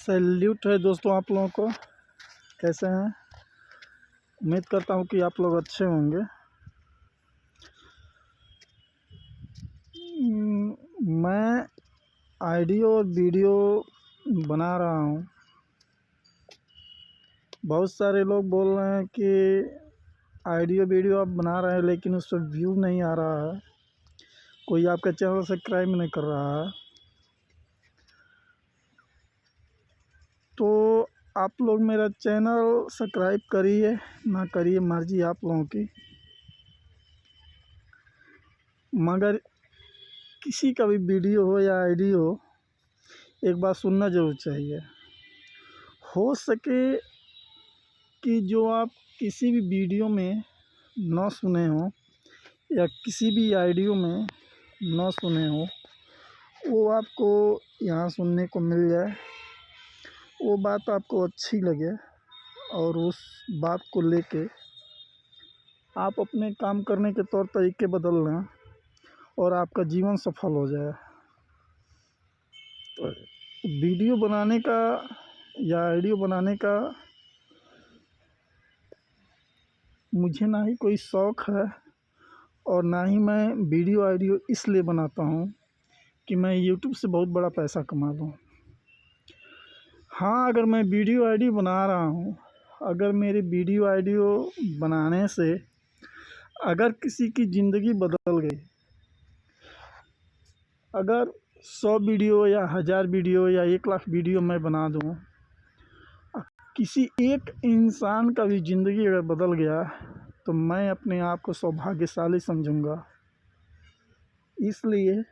Salute है दोस्तों आप लोगों को। कैसे हैं? उम्मीद करता हूँ कि आप लोग अच्छे होंगे। मैं ऑडियो और वीडियो बना रहा हूँ। बहुत सारे लोग बोल रहे हैं कि ऑडियो वीडियो आप बना रहे हैं लेकिन उस पर व्यू नहीं आ रहा है, कोई आपका चैनल सब्सक्राइब नहीं कर रहा है। तो आप लोग मेरा चैनल सब्सक्राइब करिए ना करिए, मर्जी आप लोगों की। मगर किसी का भी वीडियो हो या ऑडियो हो, एक बात सुनना ज़रूर चाहिए। हो सके कि जो आप किसी भी वीडियो में न सुने हो या किसी भी ऑडियो में न सुने हो, वो आपको यहाँ सुनने को मिल जाए, वो बात आपको अच्छी लगे और उस बात को लेके आप अपने काम करने के तौर तरीके बदल लें और आपका जीवन सफल हो जाए। तो वीडियो बनाने का या ऑडियो बनाने का मुझे ना ही कोई शौक़ है और ना ही मैं वीडियो ऑडियो इसलिए बनाता हूँ कि मैं यूट्यूब से बहुत बड़ा पैसा कमा लूँ। हाँ, अगर मैं वीडियो ऑडियो बना रहा हूँ, अगर मेरे वीडियो ऑडियो बनाने से अगर किसी की ज़िंदगी बदल गई, अगर 100 वीडियो या 1000 वीडियो या 1 लाख वीडियो मैं बना दूँ, किसी एक इंसान का भी ज़िंदगी अगर बदल गया तो मैं अपने आप को सौभाग्यशाली समझूंगा। इसलिए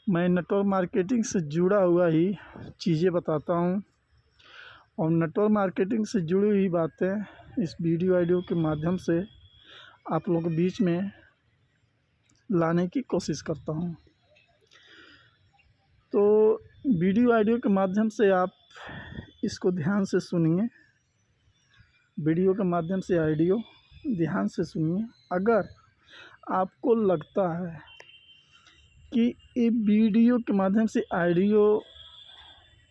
मैं नेटवर्क मार्केटिंग से जुड़ा हुआ ही चीज़ें बताता हूँ और नेटवर्क मार्केटिंग से जुड़ी हुई बातें इस वीडियो ऑडियो के माध्यम से आप लोगों के बीच में लाने की कोशिश करता हूँ। तो वीडियो ऑडियो के माध्यम से आप इसको ध्यान से सुनिए, वीडियो के माध्यम से ऑडियो ध्यान से सुनिए। अगर आपको लगता है कि ये वीडियो के माध्यम से ऑडियो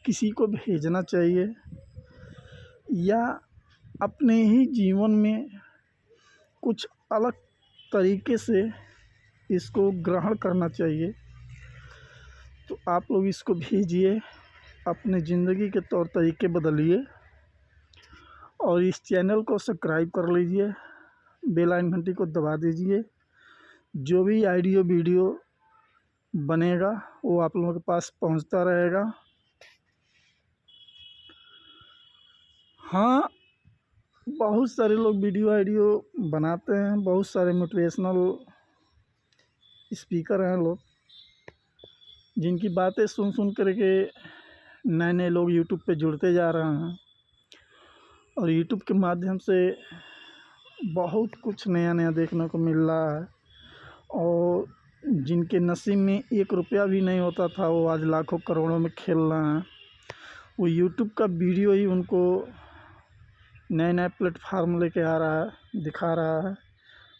किसी को भेजना चाहिए या अपने ही जीवन में कुछ अलग तरीके से इसको ग्रहण करना चाहिए, तो आप लोग इसको भेजिए, अपने ज़िंदगी के तौर तरीके बदलिए और इस चैनल को सब्सक्राइब कर लीजिए, बेल आइकन घंटी को दबा दीजिए। जो भी ऑडियो वीडियो बनेगा वो आप लोगों के पास पहुंचता रहेगा। हाँ, बहुत सारे लोग वीडियो ऑडियो बनाते हैं, बहुत सारे मोटिवेशनल स्पीकर हैं लोग, जिनकी बातें सुन सुन करके नए नए लोग यूट्यूब पे जुड़ते जा रहे हैं और यूट्यूब के माध्यम से बहुत कुछ नया नया देखने को मिल रहा है। और जिनके नसीब में 1 रुपया भी नहीं होता था, वो आज लाखों करोड़ों में खेल रहे हैं। वो यूट्यूब का वीडियो ही उनको नए नए प्लेटफार्म लेके आ रहा है, दिखा रहा है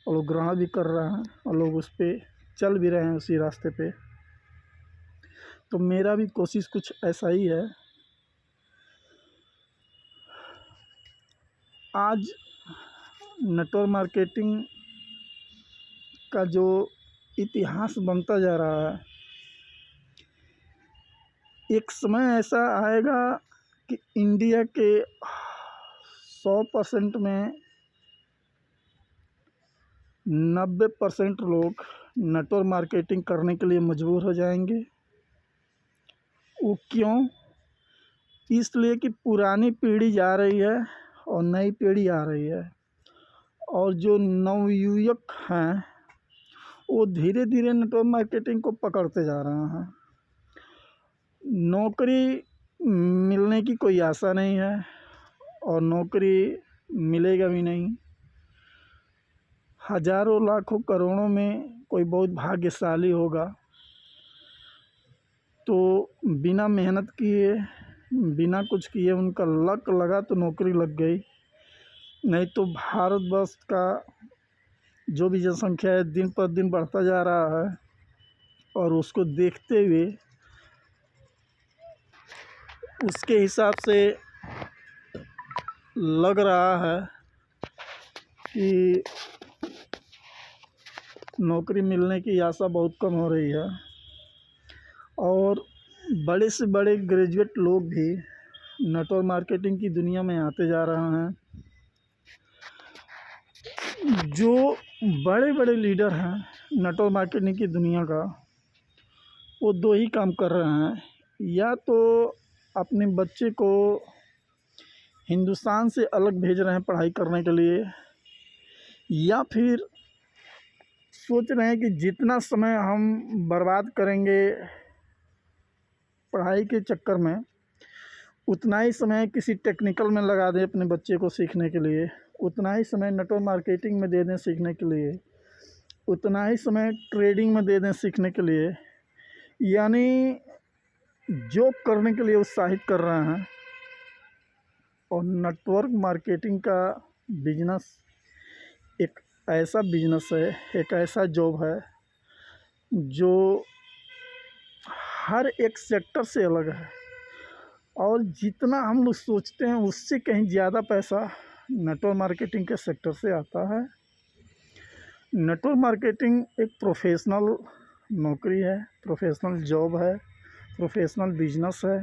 और लोग ग्रहण भी कर रहे हैं और लोग उस पर चल भी रहे हैं, उसी रास्ते पे। तो मेरा भी कोशिश कुछ ऐसा ही है। आज नेटवर्क मार्केटिंग का जो इतिहास बनता जा रहा है, एक समय ऐसा आएगा कि इंडिया के 100% में 90% लोग नेटवर्क मार्केटिंग करने के लिए मजबूर हो जाएंगे। वो क्यों? इसलिए कि पुरानी पीढ़ी जा रही है और नई पीढ़ी आ रही है और जो नवयुवक हैं वो धीरे धीरे नेटवर्क मार्केटिंग को पकड़ते जा रहे हैं। नौकरी मिलने की कोई आशा नहीं है और नौकरी मिलेगा भी नहीं। हज़ारों लाखों करोड़ों में कोई बहुत भाग्यशाली होगा तो बिना मेहनत किए, बिना कुछ किए उनका लक लगा तो नौकरी लग गई। नहीं तो भारतवर्ष का जो भी जनसंख्या है दिन पर दिन बढ़ता जा रहा है और उसको देखते हुए उसके हिसाब से लग रहा है कि नौकरी मिलने की आशा बहुत कम हो रही है और बड़े से बड़े ग्रेजुएट लोग भी नेटवर्क मार्केटिंग की दुनिया में आते जा रहे हैं। जो बड़े बड़े लीडर हैं नेटवर्क मार्केटिंग की दुनिया का, वो दो ही काम कर रहे हैं, या तो अपने बच्चे को हिंदुस्तान से अलग भेज रहे हैं पढ़ाई करने के लिए, या फिर सोच रहे हैं कि जितना समय हम बर्बाद करेंगे पढ़ाई के चक्कर में, उतना ही समय किसी टेक्निकल में लगा दें अपने बच्चे को सीखने के लिए, उतना ही समय नेटवर्क मार्केटिंग में दे दें सीखने के लिए, उतना ही समय ट्रेडिंग में दे दें सीखने के लिए, यानी जॉब करने के लिए उत्साहित कर रहे हैं। और नेटवर्क मार्केटिंग का बिजनेस एक ऐसा बिजनेस है, एक ऐसा जॉब है जो हर एक सेक्टर से अलग है और जितना हम लोग सोचते हैं उससे कहीं ज़्यादा पैसा नेटवर्क मार्केटिंग के सेक्टर से आता है। नेटवर्क मार्केटिंग एक प्रोफेशनल नौकरी है, प्रोफेशनल जॉब है, प्रोफेशनल बिजनेस है।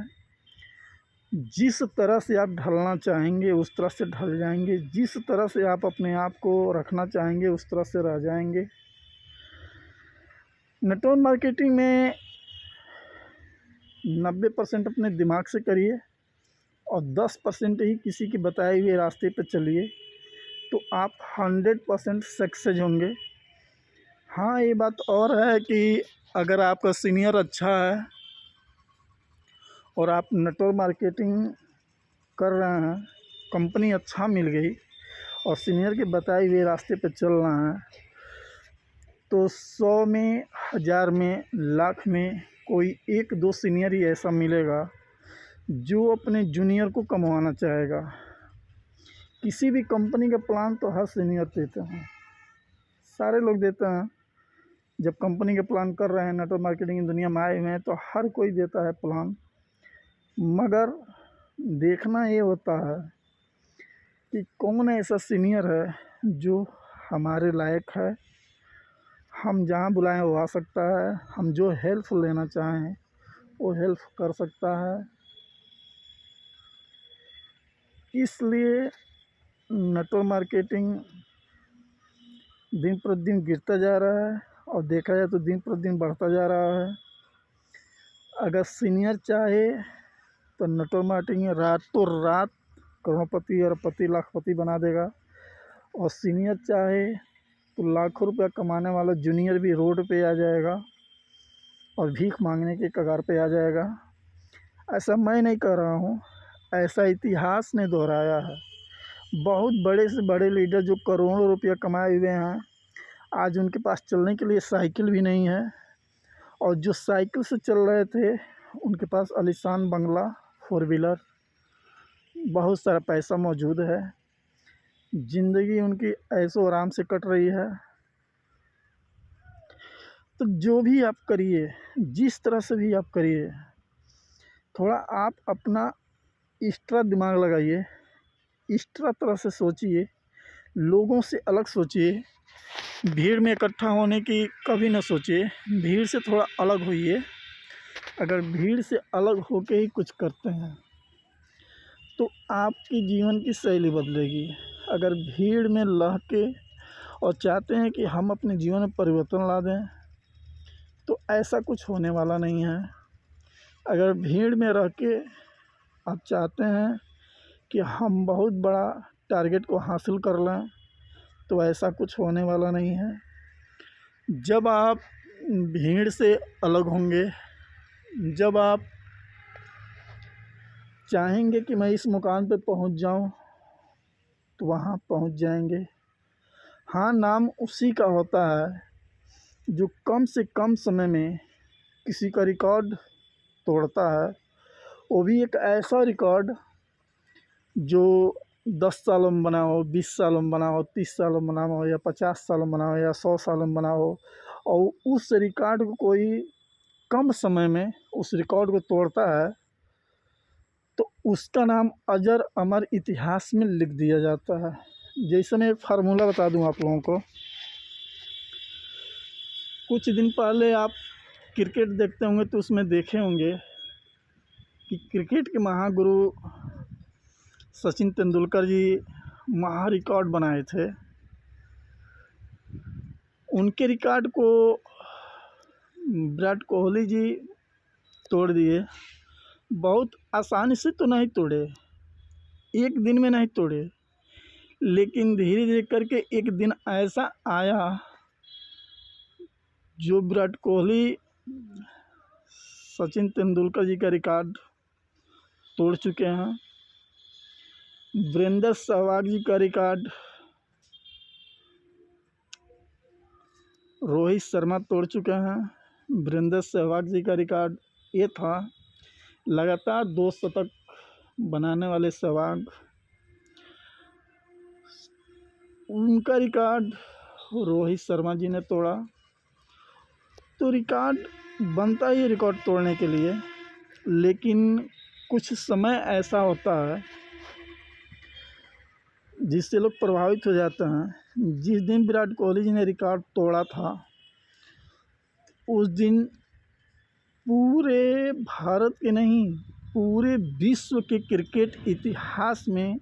जिस तरह से आप ढलना चाहेंगे उस तरह से ढल जाएंगे, जिस तरह से आप अपने आप को रखना चाहेंगे उस तरह से रह जाएंगे। नेटवर्क मार्केटिंग में 90% अपने दिमाग से करिए और 10% ही किसी के बताए हुए रास्ते पर चलिए, तो आप 100% सक्सेस होंगे। हाँ, ये बात और है कि अगर आपका सीनियर अच्छा है और आप नेटवर्क मार्केटिंग कर रहे हैं, कंपनी अच्छा मिल गई और सीनियर के बताए हुए रास्ते पर चल रहे हैं, तो 100 में, 1000 में, लाख में कोई 1-2 सीनियर ही ऐसा मिलेगा जो अपने जूनियर को कमवाना चाहेगा। किसी भी कंपनी का प्लान तो हर सीनियर देते हैं, सारे लोग देते हैं। जब कंपनी के प्लान कर रहे हैं, नेटवर्क मार्केटिंग की दुनिया में आए हुए हैं, तो हर कोई देता है प्लान, मगर देखना ये होता है कि कौन ऐसा सीनियर है जो हमारे लायक है, हम जहाँ बुलाएं वो आ सकता है, हम जो हेल्प लेना चाहें वो हेल्प कर सकता है। इसलिए नेटवर्क मार्केटिंग दिन प्रतिदिन गिरता जा रहा है और देखा जाए तो दिन प्रतिदिन बढ़ता जा रहा है। अगर सीनियर चाहे तो नेटवर्क मार्केटिंग रातों रात करोड़पति, अरबपति, लाखपति बना देगा, और सीनियर चाहे तो लाखों रुपया कमाने वाला जूनियर भी रोड पे आ जाएगा और भीख मांगने के कगार पे आ जाएगा। ऐसा मैं नहीं कह रहा हूँ, ऐसा इतिहास ने दोहराया है। बहुत बड़े से बड़े लीडर जो करोड़ों रुपया कमाए हुए हैं, आज उनके पास चलने के लिए साइकिल भी नहीं है, और जो साइकिल से चल रहे थे उनके पास आलीशान बंगला, 4 व्हीलर, बहुत सारा पैसा मौजूद है। ज़िंदगी उनकी ऐशो आराम से कट रही है। तो जो भी आप करिए, जिस तरह से भी आप करिए, थोड़ा आप अपना एक्स्ट्रा दिमाग लगाइए, एक्स्ट्रा तरह से सोचिए, लोगों से अलग सोचिए, भीड़ में इकट्ठा होने की कभी ना सोचिए, भीड़ से थोड़ा अलग होइए। अगर भीड़ से अलग होके ही कुछ करते हैं तो आपकी जीवन की शैली बदलेगी। अगर भीड़ में रह के और चाहते हैं कि हम अपने जीवन में परिवर्तन ला दें, तो ऐसा कुछ होने वाला नहीं है। अगर भीड़ में रह के आप चाहते हैं कि हम बहुत बड़ा टारगेट को हासिल कर लें, तो ऐसा कुछ होने वाला नहीं है। जब आप भीड़ से अलग होंगे, जब आप चाहेंगे कि मैं इस मुकाम पे पहुंच जाऊं, तो वहां पहुंच जाएंगे। हाँ, नाम उसी का होता है जो कम से कम समय में किसी का रिकॉर्ड तोड़ता है, वो भी एक ऐसा रिकॉर्ड जो 10 सालों में बना हो, 20 सालों में बना हो, 30 सालों में बना हो, या 50 सालों में बना हो, या 100 सालों में बना हो, और उस रिकॉर्ड को कोई कम समय में उस रिकॉर्ड को तोड़ता है, तो उसका नाम अजर अमर इतिहास में लिख दिया जाता है। जैसे मैं एक फार्मूला बता दूं आप लोगों को, कुछ दिन पहले आप क्रिकेट देखते होंगे तो उसमें देखे होंगे कि क्रिकेट के महागुरु सचिन तेंदुलकर जी महा रिकॉर्ड बनाए थे। उनके रिकॉर्ड को विराट कोहली जी तोड़ दिए। बहुत आसानी से तो नहीं तोड़े, एक दिन में नहीं तोड़े, लेकिन धीरे धीरे करके एक दिन ऐसा आया जो विराट कोहली सचिन तेंदुलकर जी का रिकॉर्ड तोड़ चुके हैं। वीरेंद्र सहवाग जी का रिकॉर्ड रोहित शर्मा तोड़ चुके हैं। वीरेंद्र सहवाग जी का रिकॉर्ड ये था, लगातार 2 शतक बनाने वाले सहवाग, उनका रिकॉर्ड रोहित शर्मा जी ने तोड़ा। तो रिकॉर्ड बनता ही रिकॉर्ड तोड़ने के लिए, लेकिन कुछ समय ऐसा होता है जिससे लोग प्रभावित हो जाते हैं। जिस दिन विराट कोहली जी ने रिकॉर्ड तोड़ा था, उस दिन पूरे भारत के नहीं, पूरे विश्व के क्रिकेट इतिहास में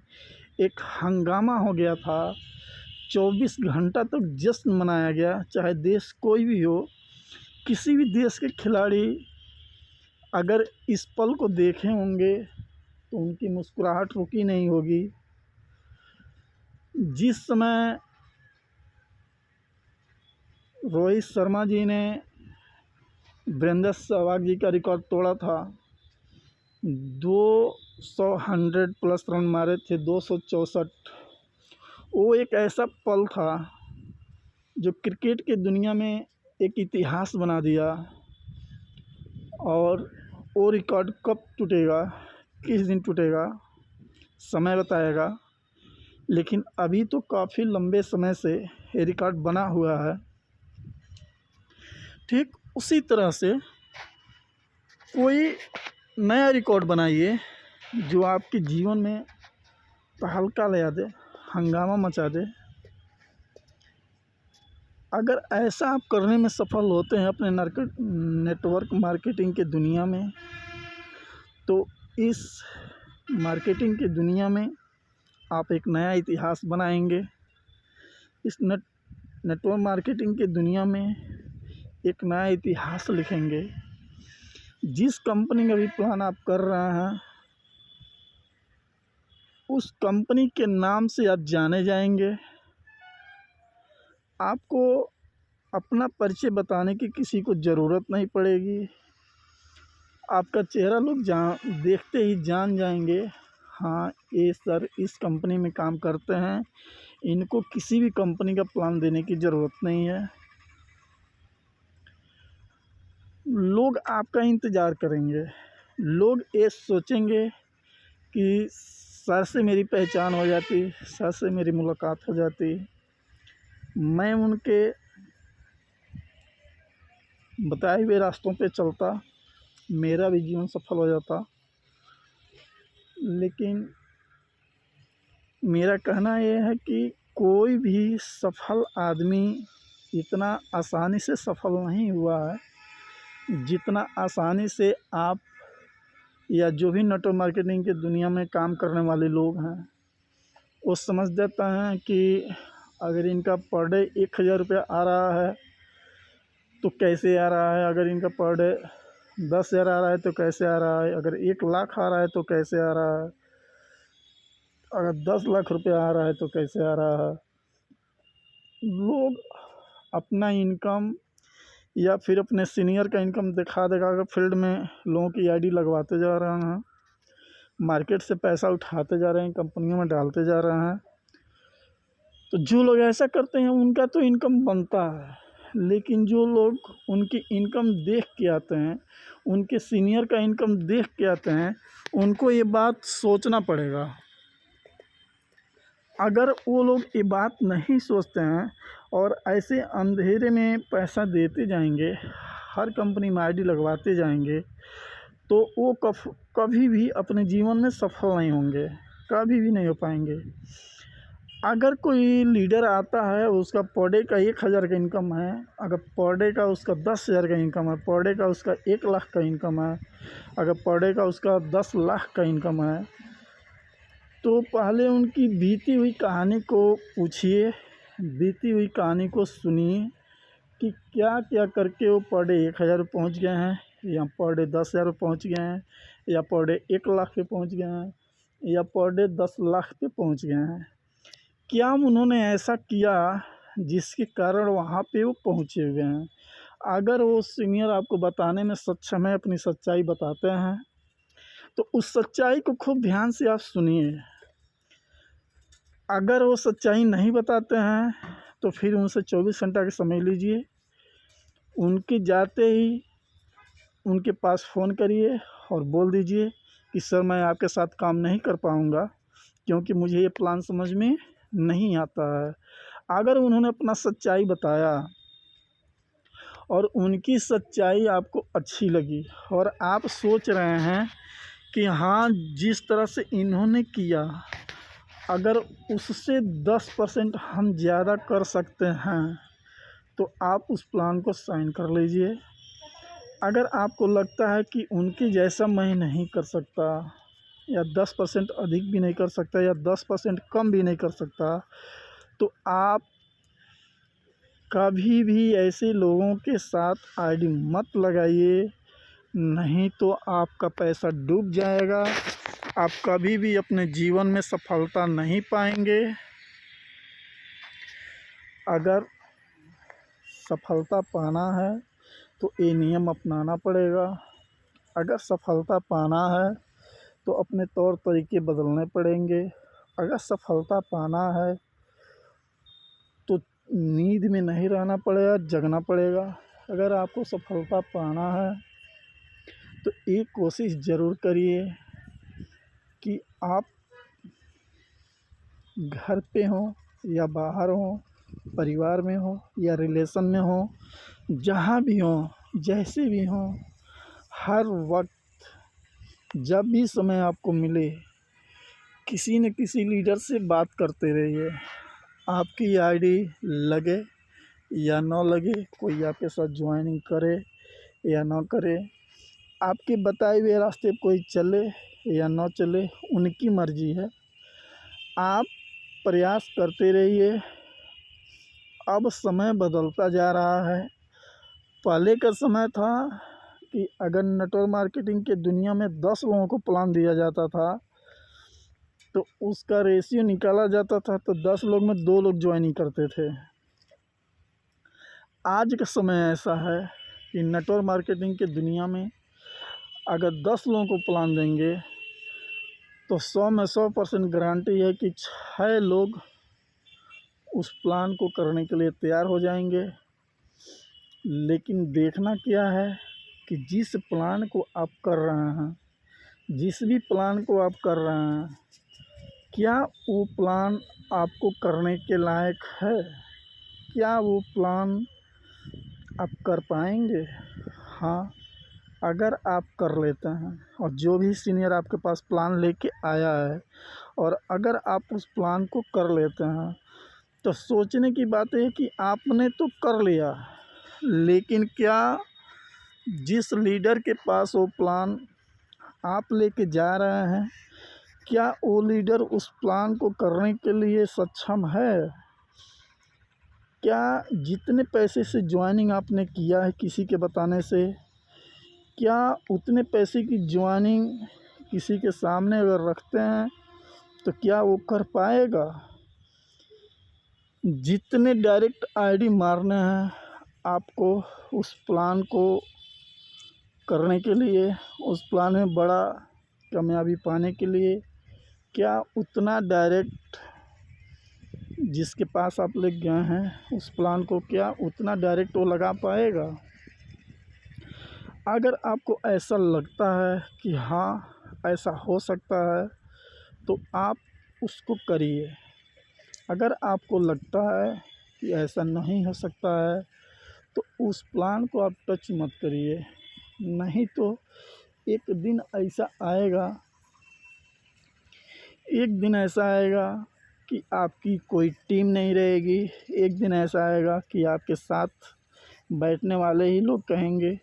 एक हंगामा हो गया था। 24 घंटा तक जश्न मनाया गया, चाहे देश कोई भी हो। किसी भी देश के खिलाड़ी अगर इस पल को देखे होंगे तो उनकी मुस्कुराहट रुकी नहीं होगी। जिस समय रोहित शर्मा जी ने वीरेंद्र सहवाग जी का रिकॉर्ड तोड़ा था, 200 प्लस रन मारे थे, 264। वो एक ऐसा पल था जो क्रिकेट के दुनिया में एक इतिहास बना दिया। और वो रिकॉर्ड कब टूटेगा, किस दिन टूटेगा, समय बताएगा। लेकिन अभी तो काफ़ी लंबे समय से ये रिकॉर्ड बना हुआ है। ठीक उसी तरह से कोई नया रिकॉर्ड बनाइए जो आपके जीवन में तहलका ले दे, हंगामा मचा दे। अगर ऐसा आप करने में सफल होते हैं अपने नेटवर्क मार्केटिंग के दुनिया में, तो इस मार्केटिंग की दुनिया में आप एक नया इतिहास बनाएंगे। इस नेटवर्क मार्केटिंग की दुनिया में एक नया इतिहास लिखेंगे। जिस कंपनी का भी प्लान आप कर रहे हैं, उस कंपनी के नाम से आप जाने जाएंगे। आपको अपना परिचय बताने की किसी को ज़रूरत नहीं पड़ेगी। आपका चेहरा लोग देखते ही जान जाएंगे, हाँ ये सर इस कंपनी में काम करते हैं, इनको किसी भी कंपनी का प्लान देने की ज़रूरत नहीं है। लोग आपका इंतज़ार करेंगे। लोग ये सोचेंगे कि सर से मेरी पहचान हो जाती, सर से मेरी मुलाकात हो जाती, मैं उनके बताए हुए रास्तों पे चलता, मेरा भी जीवन सफल हो जाता। लेकिन मेरा कहना यह है कि कोई भी सफल आदमी इतना आसानी से सफल नहीं हुआ है जितना आसानी से आप या जो भी नेटवर्क मार्केटिंग की दुनिया में काम करने वाले लोग हैं, वो समझ जाते हैं कि अगर इनका पर डे 1000 रुपया आ रहा है तो कैसे आ रहा है, अगर इनका पर डे 10,000 आ रहा है तो कैसे आ रहा है, अगर 1 लाख आ रहा है तो कैसे आ रहा है, अगर 10 लाख रुपया आ रहा है तो कैसे आ रहा है। लोग अपना इनकम या फिर अपने सीनियर का इनकम दिखा कर फील्ड में लोगों की आईडी लगवाते जा रहे हैं, मार्केट से पैसा उठाते जा रहे हैं, कंपनियों में डालते जा रहे हैं। तो जो लोग ऐसा करते हैं उनका तो इनकम बनता है, लेकिन जो लोग उनकी इनकम देख के आते हैं, उनके सीनियर का इनकम देख के आते हैं, उनको ये बात सोचना पड़ेगा। अगर वो लोग ये बात नहीं सोचते हैं और ऐसे अंधेरे में पैसा देते जाएंगे, हर कंपनी में आईडी लगवाते जाएंगे, तो वो कभी भी अपने जीवन में सफल नहीं होंगे, कभी भी नहीं हो पाएंगे। अगर कोई लीडर आता है, उसका पर डे का 1,000 का इनकम है, अगर पर डे का उसका 10,000 का इनकम है, पर डे का उसका 1,00,000 का इनकम है, अगर पर डे का उसका 10 लाख का इनकम है, तो पहले उनकी बीती हुई कहानी को पूछिए, बीती हुई कहानी को सुनिए कि क्या क्या करके वो पर डे 1,000 पे पहुँच गए हैं, या पर डे 10,000 पे पहुँच गए हैं, या पर डे 1,00,000 पे पहुँच गए हैं, या पर डे 10 लाख पे पहुँच गए हैं। क्या उन्होंने ऐसा किया जिसके कारण वहाँ पे वो पहुँचे हुए हैं। अगर वो सीनियर आपको बताने में सक्षम है, अपनी सच्चाई बताते हैं, तो उस सच्चाई को खूब ध्यान से आप सुनिए। अगर वो सच्चाई नहीं बताते हैं, तो फिर उनसे 24 घंटा का समय लीजिए, उनके जाते ही उनके पास फ़ोन करिए और बोल दीजिए कि सर, मैं आपके साथ काम नहीं कर पाऊँगा, क्योंकि मुझे ये प्लान समझ में नहीं आता है। अगर उन्होंने अपना सच्चाई बताया और उनकी सच्चाई आपको अच्छी लगी और आप सोच रहे हैं कि हाँ, जिस तरह से इन्होंने किया, अगर उससे 10% हम ज़्यादा कर सकते हैं, तो आप उस प्लान को साइन कर लीजिए। अगर आपको लगता है कि उनके जैसा मैं नहीं कर सकता, या 10% अधिक भी नहीं कर सकता, या 10% कम भी नहीं कर सकता, तो आप कभी भी ऐसे लोगों के साथ आईडी मत लगाइए, नहीं तो आपका पैसा डूब जाएगा। आप कभी भी अपने जीवन में सफलता नहीं पाएंगे। अगर सफलता पाना है तो ये नियम अपनाना पड़ेगा। अगर सफलता पाना है तो अपने तौर तरीके बदलने पड़ेंगे। अगर सफलता पाना है तो नींद में नहीं रहना पड़ेगा, जगना पड़ेगा। अगर आपको सफलता पाना है तो एक कोशिश ज़रूर करिए कि आप घर पे हों या बाहर हों, परिवार में हो या रिलेशन में हो, जहाँ भी हों, जैसे भी हों, हर वक्त जब भी समय आपको मिले, किसी न किसी लीडर से बात करते रहिए। आपकी आईडी लगे या ना लगे, कोई आपके साथ ज्वाइनिंग करे या ना करे, आपके बताए हुए रास्ते पर कोई चले या ना चले, उनकी मर्ज़ी है। आप प्रयास करते रहिए। अब समय बदलता जा रहा है। पहले का समय था कि अगर नेटवर्क मार्केटिंग के दुनिया में 10 लोगों को प्लान दिया जाता था, तो उसका रेशियो निकाला जाता था, तो 10 लोग में 2 लोग ज्वाइनिंग करते थे। आज का समय ऐसा है कि नेटवर्क मार्केटिंग के दुनिया में अगर 10 लोगों को प्लान देंगे, तो 100 में 100% गारंटी है कि 6 लोग उस प्लान को करने के लिए तैयार हो जाएंगे। लेकिन देखना क्या है कि जिस प्लान को आप कर रहे हैं, जिस भी प्लान को आप कर रहे हैं, क्या वो प्लान आपको करने के लायक है? क्या वो प्लान आप कर पाएंगे? हाँ, अगर आप कर लेते हैं और जो भी सीनियर आपके पास प्लान लेके आया है, और अगर आप उस प्लान को कर लेते हैं, तो सोचने की बात है कि आपने तो कर लिया, लेकिन क्या जिस लीडर के पास वो प्लान आप लेके जा रहे हैं, क्या वो लीडर उस प्लान को करने के लिए सक्षम है? क्या जितने पैसे से ज्वाइनिंग आपने किया है किसी के बताने से, क्या उतने पैसे की ज्वाइनिंग किसी के सामने अगर रखते हैं, तो क्या वो कर पाएगा? जितने डायरेक्ट आईडी मारने हैं आपको उस प्लान को करने के लिए, उस प्लान में बड़ा कामयाबी पाने के लिए, क्या उतना डायरेक्ट जिसके पास आप ले गए हैं उस प्लान को, क्या उतना डायरेक्ट वो लगा पाएगा? अगर आपको ऐसा लगता है कि हाँ, ऐसा हो सकता है, तो आप उसको करिए। अगर आपको लगता है कि ऐसा नहीं हो सकता है, तो उस प्लान को आप टच मत करिए। नहीं तो एक दिन ऐसा आएगा, एक दिन ऐसा आएगा कि आपकी कोई टीम नहीं रहेगी। एक दिन ऐसा आएगा कि आपके साथ बैठने वाले ही लोग कहेंगे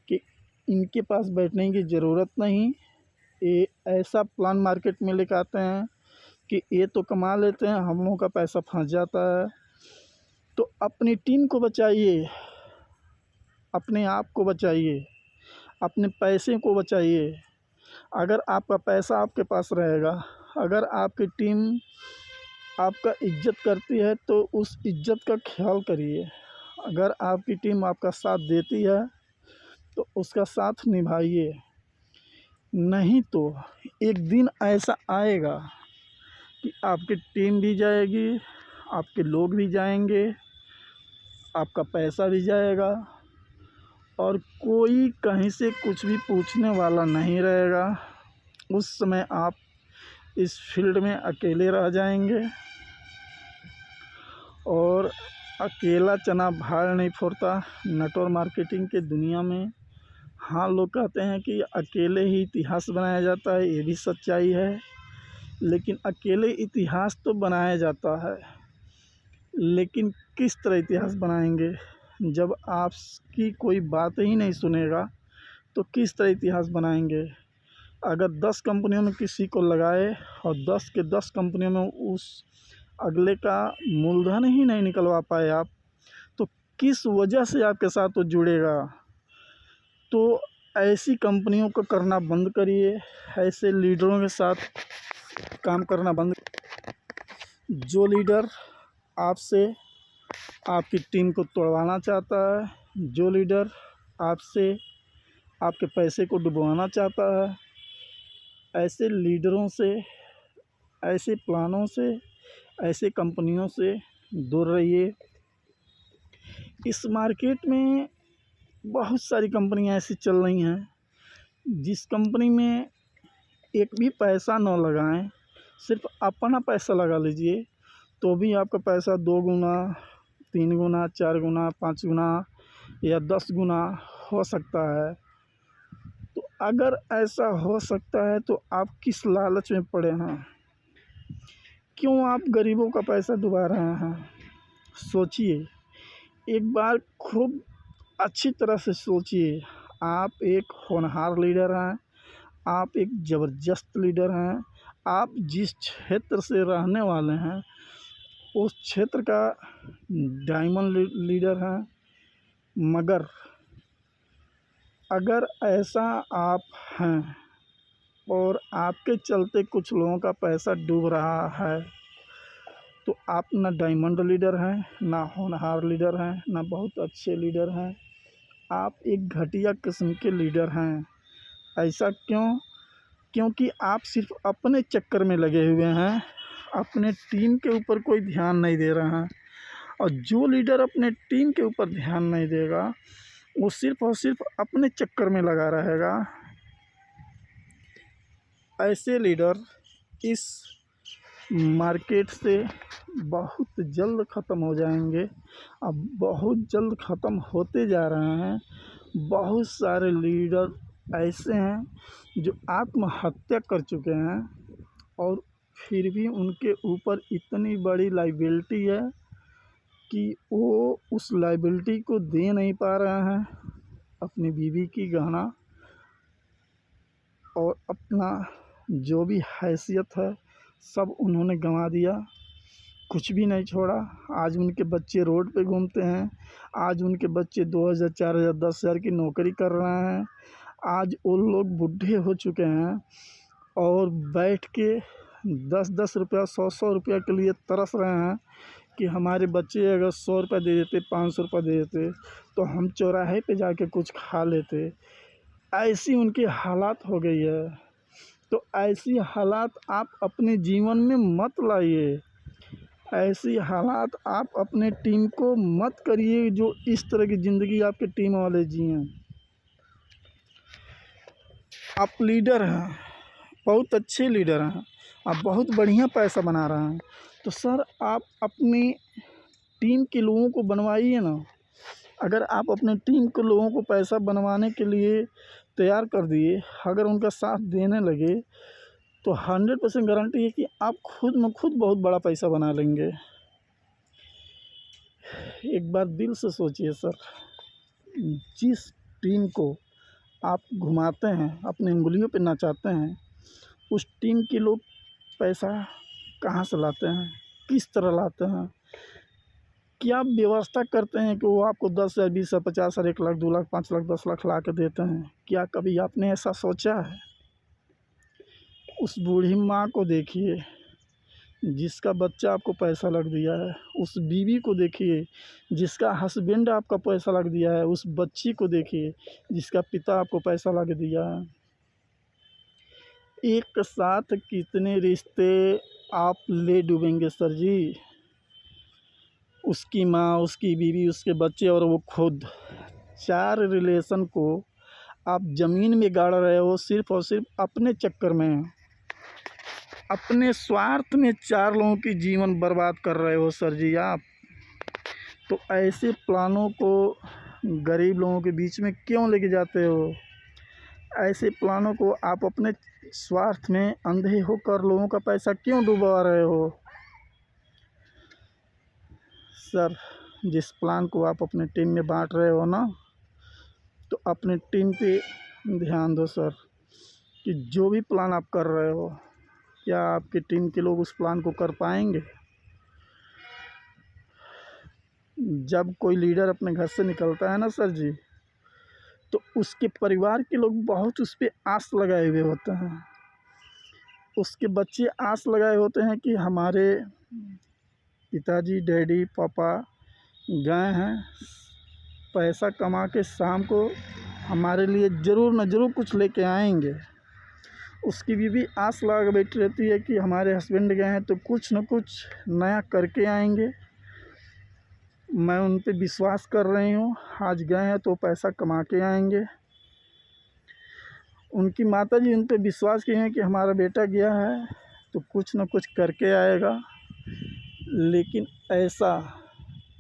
कि इनके पास बैठने की ज़रूरत नहीं, ये ऐसा प्लान मार्केट में लेकर आते हैं कि ये तो कमा लेते हैं, हम लोगों का पैसा फंस जाता है। तो अपनी टीम को बचाइए, अपने आप को बचाइए, अपने पैसे को बचाइए। अगर आपका पैसा आपके पास रहेगा, अगर आपकी टीम आपका इज्जत करती है तो उस इज्जत का ख्याल करिए। अगर आपकी टीम आपका साथ देती है तो उसका साथ निभाइए। नहीं तो एक दिन ऐसा आएगा कि आपकी टीम भी जाएगी, आपके लोग भी जाएंगे, आपका पैसा भी जाएगा और कोई कहीं से कुछ भी पूछने वाला नहीं रहेगा। उस समय आप इस फील्ड में अकेले रह जाएंगे और अकेला चना भार नहीं फोड़ता। नेटवर्क मार्केटिंग के दुनिया में हाँ, लोग कहते हैं कि अकेले ही इतिहास बनाया जाता है, ये भी सच्चाई है। लेकिन अकेले इतिहास तो बनाया जाता है, लेकिन किस तरह इतिहास बनाएंगे? जब आपकी कोई बात ही नहीं सुनेगा तो किस तरह इतिहास बनाएंगे? अगर 10 कंपनियों में किसी को लगाए और 10 के 10 कंपनियों में उस अगले का मूलधन ही नहीं निकलवा पाए आप, तो किस वजह से आपके साथ वो जुड़ेगा? तो ऐसी कंपनियों को करना बंद करिए, ऐसे लीडरों के साथ काम करना बंद। जो लीडर आपसे आपकी टीम को तोड़वाना चाहता है, जो लीडर आपसे आपके पैसे को डुबवाना चाहता है, ऐसे लीडरों से, ऐसे प्लानों से, ऐसे कंपनियों से दूर रहिए। इस मार्केट में बहुत सारी कंपनियां ऐसी चल रही हैं, जिस कंपनी में एक भी पैसा न लगाएं, सिर्फ अपना पैसा लगा लीजिए तो भी आपका पैसा 2 गुना, 3 गुना, 4 गुना, 5 गुना या 10 गुना हो सकता है। तो अगर ऐसा हो सकता है तो आप किस लालच में पड़े हैं? क्यों आप गरीबों का पैसा डुबा रहे हैं? सोचिए, एक बार खूब अच्छी तरह से सोचिए। आप एक होनहार लीडर हैं, आप एक ज़बरदस्त लीडर हैं। आप जिस क्षेत्र से रहने वाले हैं उस क्षेत्र का डायमंड लीडर हैं। मगर अगर ऐसा आप हैं और आपके चलते कुछ लोगों का पैसा डूब रहा है तो आप ना डायमंड लीडर हैं, ना होनहार लीडर हैं, ना बहुत अच्छे लीडर हैं। आप एक घटिया किस्म के लीडर हैं। ऐसा क्यों? क्योंकि आप सिर्फ अपने चक्कर में लगे हुए हैं, अपने टीम के ऊपर कोई ध्यान नहीं दे रहा है। और जो लीडर अपने टीम के ऊपर ध्यान नहीं देगा वो सिर्फ और सिर्फ अपने चक्कर में लगा रहेगा। ऐसे लीडर इस मार्केट से बहुत जल्द ख़त्म हो जाएंगे। अब बहुत जल्द ख़त्म होते जा रहे हैं। बहुत सारे लीडर ऐसे हैं जो आत्महत्या कर चुके हैं और फिर भी उनके ऊपर इतनी बड़ी लायबिलिटी है कि वो उस लायबिलिटी को दे नहीं पा रहे हैं। अपनी बीवी की गहना और अपना जो भी हैसियत है सब उन्होंने गंवा दिया, कुछ भी नहीं छोड़ा। आज उनके बच्चे रोड पे घूमते हैं, आज उनके बच्चे 2000, 4000, 10,000 की नौकरी कर रहे हैं। आज वो लोग बूढ़े हो चुके हैं और बैठ के 10-10 रुपया, 100-100 रुपया के लिए तरस रहे हैं कि हमारे बच्चे अगर 100 रुपये दे देते, 500 रुपये दे देते तो हम चौराहे पे जाके कुछ खा लेते। ऐसी उनकी हालात हो गई है। तो ऐसी हालात आप अपने जीवन में मत लाइए। ऐसी हालात आप अपने टीम को मत करिए जो इस तरह की ज़िंदगी आपके टीम वाले जिएं। आप लीडर हैं, बहुत अच्छे लीडर हैं, आप बहुत बढ़िया पैसा बना रहे हैं, तो सर आप अपनी टीम के लोगों को बनवाइए ना। अगर आप अपने टीम के लोगों को पैसा बनवाने के लिए तैयार कर दिए, अगर उनका साथ देने लगे तो 100% गारंटी है कि आप खुद में खुद बहुत बड़ा पैसा बना लेंगे। एक बार दिल से सोचिए सर, जिस टीम को आप घुमाते हैं, अपनी उंगलियों पे नचाते हैं, उस टीम के लोग पैसा कहाँ से लाते हैं, किस तरह लाते हैं, क्या व्यवस्था करते हैं कि वो आपको 10,000, 20,000, 50,000, 1 लाख, 2 लाख, 5 लाख, 10 लाख ला के देते हैं? क्या कभी आपने ऐसा सोचा है? उस बूढ़ी माँ को देखिए जिसका बच्चा आपको पैसा लग दिया है, उस बीवी को देखिए जिसका हस्बैंड आपका पैसा लग दिया है, उस बच्ची को देखिए जिसका पिता आपको पैसा लग दिया है। एक साथ कितने रिश्ते आप ले डूबेंगे सर जी? उसकी माँ, उसकी बीवी, उसके बच्चे और वो खुद, 4 रिलेशन को आप ज़मीन में गाड़ रहे हो सिर्फ़ और सिर्फ अपने चक्कर में। अपने स्वार्थ में 4 लोगों की जीवन बर्बाद कर रहे हो सर जी आप। तो ऐसे प्लानों को गरीब लोगों के बीच में क्यों लेके जाते हो? ऐसे प्लानों को आप अपने स्वार्थ में अंधे होकर लोगों का पैसा क्यों डुबा रहे हो? सर, जिस प्लान को आप अपने टीम में बांट रहे हो ना, तो अपने टीम पे ध्यान दो सर, कि जो भी प्लान आप कर रहे हो, क्या आपकी टीम के लोग उस प्लान को कर पाएंगे? जब कोई लीडर अपने घर से निकलता है ना सर जी, तो उसके परिवार के लोग बहुत उस पर आस लगाए हुए होते हैं। उसके बच्चे आस लगाए होते हैं कि हमारे पिताजी, डैडी, पापा गए हैं पैसा कमा के, शाम को हमारे लिए ज़रूर न ज़रूर कुछ लेके आएंगे। उसकी बीवी आस लगा बैठी रहती है कि हमारे हस्बैंड गए हैं तो कुछ न कुछ नया करके आएंगे। मैं उन पे विश्वास कर रही हूँ, आज गए हैं तो पैसा कमा के आएंगे। उनकी माताजी उन पे विश्वास किए हैं कि हमारा बेटा गया है तो कुछ न कुछ करके आएगा। लेकिन ऐसा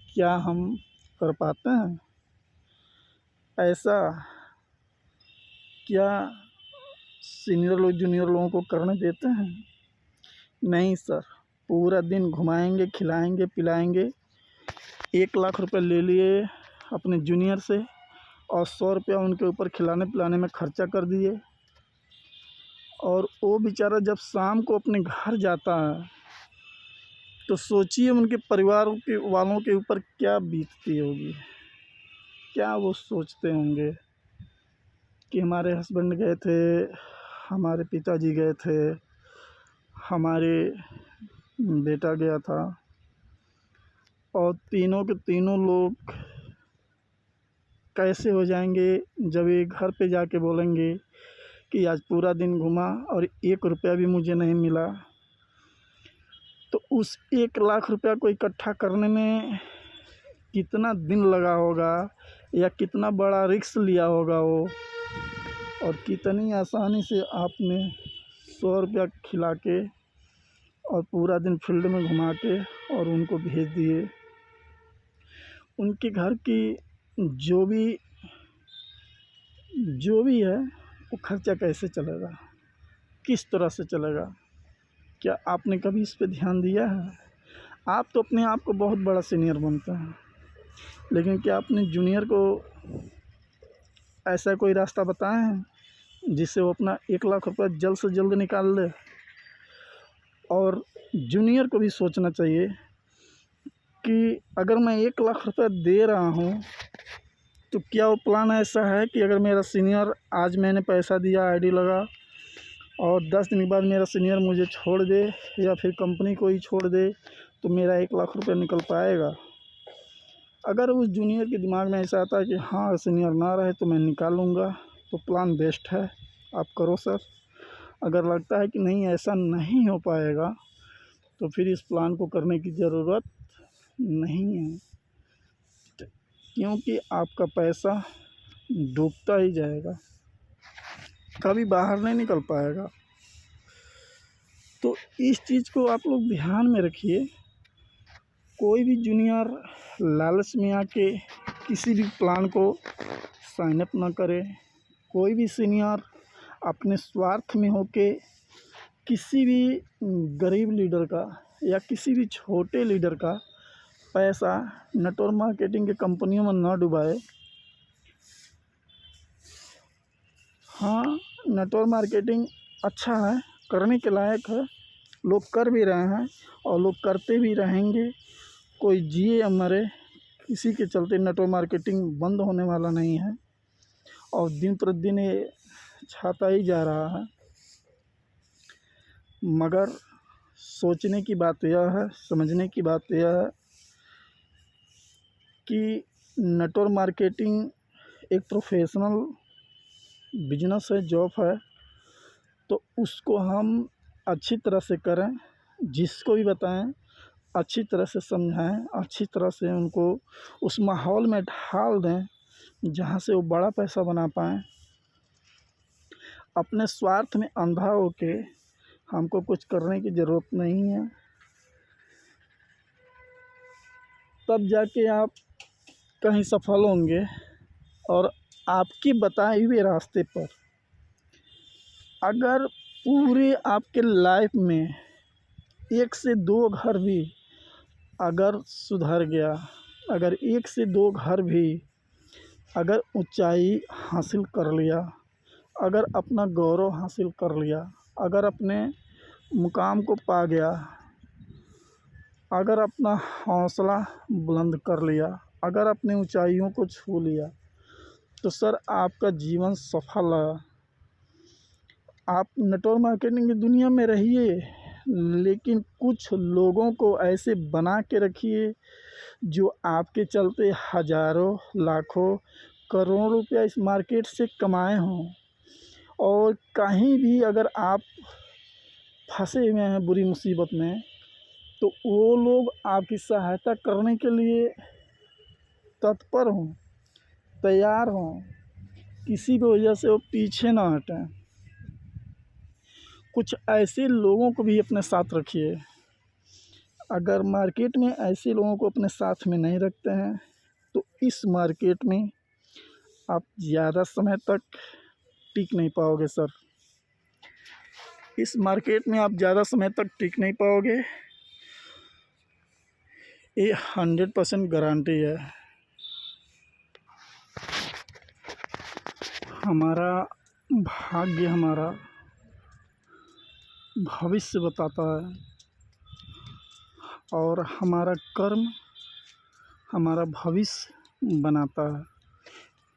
क्या हम कर पाते हैं? ऐसा क्या सीनियर लोग जूनियर लोगों को करने देते हैं? नहीं सर, पूरा दिन घुमाएंगे, खिलाएंगे, पिलाएंगे। 1 लाख रुपए ले लिए अपने जूनियर से और 100 रुपया उनके ऊपर खिलाने पिलाने में खर्चा कर दिए, और वो बेचारा जब शाम को अपने घर जाता है तो सोचिए उनके परिवार के वालों के ऊपर क्या बीतती होगी। क्या वो सोचते होंगे कि हमारे हस्बैंड गए थे, हमारे पिताजी गए थे, हमारे बेटा गया था, और तीनों के तीनों लोग कैसे हो जाएंगे जब ये घर पे जाके बोलेंगे कि आज पूरा दिन घूमा और 1 रुपया भी मुझे नहीं मिला। तो उस 1 लाख रुपया को इकट्ठा करने में कितना दिन लगा होगा, या कितना बड़ा रिस्क लिया होगा वो, और कितनी आसानी से आपने 100 रुपया खिला के और पूरा दिन फील्ड में घुमा के और उनको भेज दिए। उनके घर की जो भी है वो खर्चा कैसे चलेगा, किस तरह से चलेगा? क्या आपने कभी इस पे ध्यान दिया है? आप तो अपने आप को बहुत बड़ा सीनियर बनते हैं, लेकिन क्या आपने जूनियर को ऐसा कोई रास्ता बताया है जिससे वो अपना 1 लाख रुपया जल्द से जल्द निकाल ले? और जूनियर को भी सोचना चाहिए कि अगर मैं 1 लाख रुपया दे रहा हूँ तो क्या वो प्लान ऐसा है कि अगर मेरा सीनियर, आज मैंने पैसा दिया, आईडी लगा, और 10 दिन के बाद मेरा सीनियर मुझे छोड़ दे या फिर कंपनी को ही छोड़ दे, तो मेरा 1 लाख रुपया निकल पाएगा? अगर उस जूनियर के दिमाग में ऐसा आता है कि हाँ, सीनियर ना रहे तो मैं निकालूँगा, तो प्लान बेस्ट है, आप करो सर। अगर लगता है कि नहीं, ऐसा नहीं हो पाएगा, तो फिर इस प्लान को करने की ज़रूरत नहीं है, क्योंकि आपका पैसा डूबता ही जाएगा, कभी बाहर नहीं निकल पाएगा। तो इस चीज़ को आप लोग ध्यान में रखिए। कोई भी जूनियर लालच में आके किसी भी प्लान को साइन अप ना करे, कोई भी सीनियर अपने स्वार्थ में होके किसी भी गरीब लीडर का या किसी भी छोटे लीडर का पैसा नेटवर्क मार्केटिंग के कंपनियों में ना डुबाए। हाँ, नेटवर्क मार्केटिंग अच्छा है, करने के लायक है, लोग कर भी रहे हैं और लोग करते भी रहेंगे। कोई जिए या मरे, किसी के चलते नेटवर्क मार्केटिंग बंद होने वाला नहीं है और दिन प्रतिदिन ये छाता ही जा रहा है। मगर सोचने की बात यह है, समझने की बात यह है कि नेटवर्क मार्केटिंग एक प्रोफेशनल बिजनेस है, जॉब है, तो उसको हम अच्छी तरह से करें, जिसको भी बताएं अच्छी तरह से समझाएं, अच्छी तरह से उनको उस माहौल में ढाल दें जहाँ से वो बड़ा पैसा बना पाएँ। अपने स्वार्थ में अंधा होके हमको कुछ करने की ज़रूरत नहीं है, तब जाके आप कहीं सफल होंगे। और आपकी बताए हुए रास्ते पर अगर पूरे आपके लाइफ में 1 से 2 घर भी अगर सुधर गया, अगर 1 से 2 घर भी अगर ऊंचाई हासिल कर लिया, अगर अपना गौरव हासिल कर लिया, अगर अपने मुकाम को पा गया, अगर अपना हौसला बुलंद कर लिया, अगर अपनी ऊंचाइयों को छू लिया, तो सर आपका जीवन सफल है। आप नेटवर्क मार्केटिंग की दुनिया में रहिए, लेकिन कुछ लोगों को ऐसे बना के रखिए जो आपके चलते हज़ारों, लाखों, करोड़ों रुपया इस मार्केट से कमाए हों। और कहीं भी अगर आप फंसे हुए हैं बुरी मुसीबत में, तो वो लोग आपकी सहायता करने के लिए तत्पर हों, तैयार हों, किसी भी वजह से वो पीछे ना हटें। कुछ ऐसे लोगों को भी अपने साथ रखिए। अगर मार्केट में ऐसे लोगों को अपने साथ में नहीं रखते हैं तो इस मार्केट में आप ज़्यादा समय तक टिक नहीं पाओगे सर। इस मार्केट में आप ज़्यादा समय तक टिक नहीं पाओगे, ये 100% गारंटी है। हमारा भाग्य हमारा भविष्य बताता है और हमारा कर्म हमारा भविष्य बनाता है।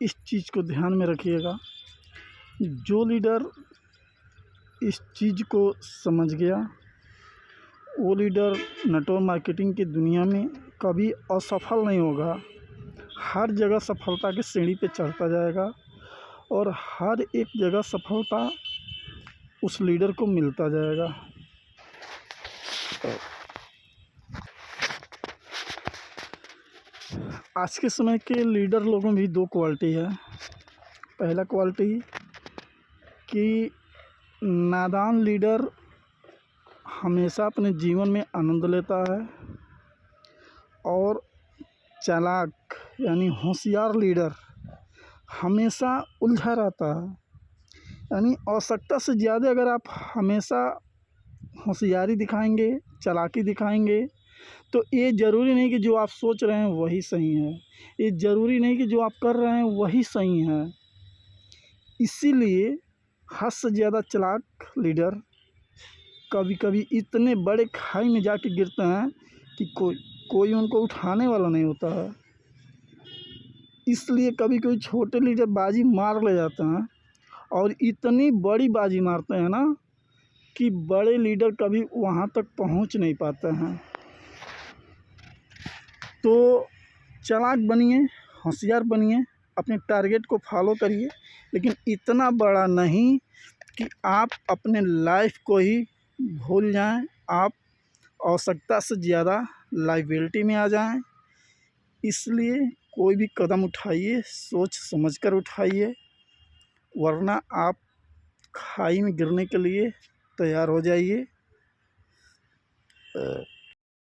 इस चीज़ को ध्यान में रखिएगा। जो लीडर इस चीज़ को समझ गया, वो लीडर नेटवर्क मार्केटिंग की दुनिया में कभी असफल नहीं होगा। हर जगह सफलता की सीढ़ी पे चढ़ता जाएगा और हर एक जगह सफलता उस लीडर को मिलता जाएगा। आज के समय के लीडर लोगों में भी 2 क्वालिटी है। पहला क्वालिटी कि नादान लीडर हमेशा अपने जीवन में आनंद लेता है और चालाक यानी होशियार लीडर हमेशा उलझा रहता है। यानी आवश्यकता से ज़्यादा अगर आप हमेशा होशियारी दिखाएंगे, चालाकी दिखाएंगे, तो ये ज़रूरी नहीं कि जो आप सोच रहे हैं वही सही है, ये ज़रूरी नहीं कि जो आप कर रहे हैं वही सही है। इसीलिए हद से ज़्यादा चालाक लीडर कभी कभी इतने बड़े खाई में जाके गिरते हैं कि कोई उनको उठाने वाला नहीं होता है। इसलिए कभी कोई छोटे लीडर बाजी मार ले जाते हैं और इतनी बड़ी बाजी मारते हैं ना कि बड़े लीडर कभी वहाँ तक पहुँच नहीं पाते हैं। तो चालाक बनिए, होशियार बनिए, अपने टारगेट को फॉलो करिए, लेकिन इतना बड़ा नहीं कि आप अपने लाइफ को ही भूल जाएं, आप आवश्यकता से ज़्यादा लायबिलिटी में आ जाएं। इसलिए कोई भी कदम उठाइए, सोच समझकर उठाइए, वरना आप खाई में गिरने के लिए तैयार हो जाइए।